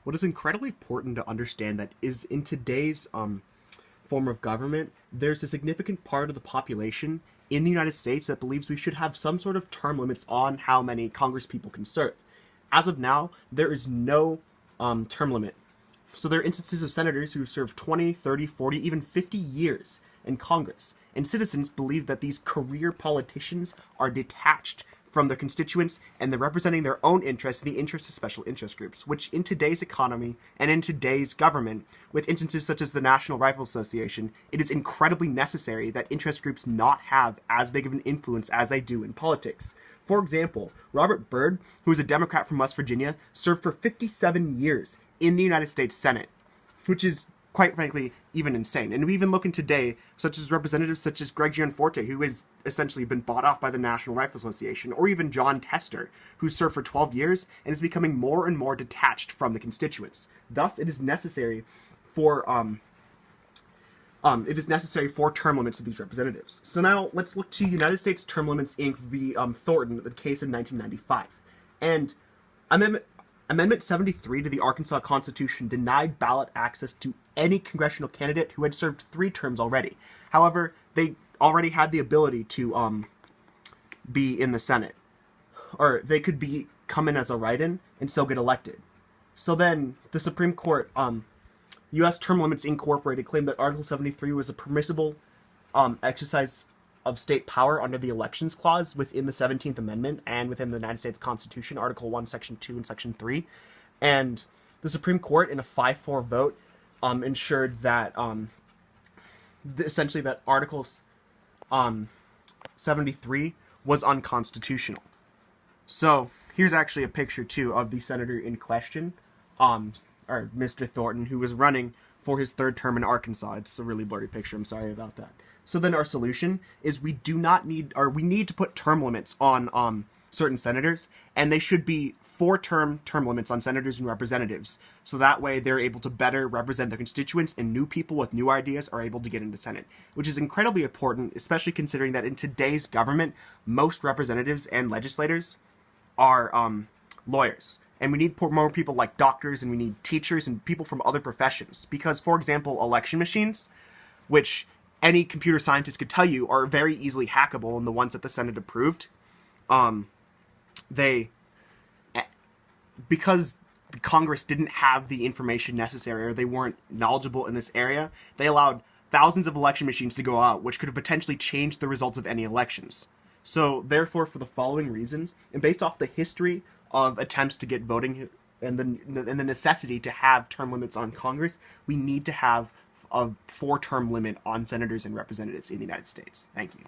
what is incredibly important to understand that is in today's form of government, there's a significant part of the population in the United States that believes we should have some sort of term limits on how many Congress people can serve. As of now, there is no term limit. So there are instances of senators who serve 20, 30, 40, even 50 years in Congress. And citizens believe that these career politicians are detached from their constituents and they're representing their own interests and the interests of special interest groups, which in today's economy and in today's government, with instances such as the National Rifle Association, it is incredibly necessary that interest groups not have as big of an influence as they do in politics. For example, Robert Byrd, who is a Democrat from West Virginia, served for 57 years in the United States Senate, which is quite frankly even insane. And we even look in today, such as representatives such as Greg Gianforte, who has essentially been bought off by the National Rifle Association, or even John Tester, who served for 12 years and is becoming more and more detached from the constituents. Thus, it is necessary for term limits of these representatives. So now let's look to United States Term Limits Inc. v. Thornton, the case in 1995. And Amendment 73 to the Arkansas Constitution denied ballot access to any congressional candidate who had served 3 terms already. However, they already had the ability to be in the Senate. Or they could come in as a write-in and still get elected. So then the Supreme Court, U.S. Term Limits Incorporated, claimed that Article 73 was a permissible exercise of state power under the Elections Clause within the 17th Amendment and within the United States Constitution, Article 1, Section 2, and Section 3. And the Supreme Court, in a 5-4 vote, ensured that essentially that Article 73 was unconstitutional. So here's actually a picture, too, of the senator in question, or Mr. Thornton, who was running for his 3rd term in Arkansas. It's a really blurry picture. I'm sorry about that. So then our solution is we need to put term limits on certain senators, and they should be 4-term term limits on senators and representatives. So that way they're able to better represent their constituents, and new people with new ideas are able to get into Senate, which is incredibly important, especially considering that in today's government, most representatives and legislators are lawyers. And we need more people like doctors, and we need teachers and people from other professions. Because, for example, election machines, which any computer scientist could tell you are very easily hackable, and the ones that the Senate approved, because Congress didn't have the information necessary, or they weren't knowledgeable in this area, they allowed thousands of election machines to go out, which could have potentially changed the results of any elections. So, therefore, for the following reasons, and based off the history of attempts to get voting and the necessity to have term limits on Congress, we need to have a 4-term limit on senators and representatives in the United States. Thank you.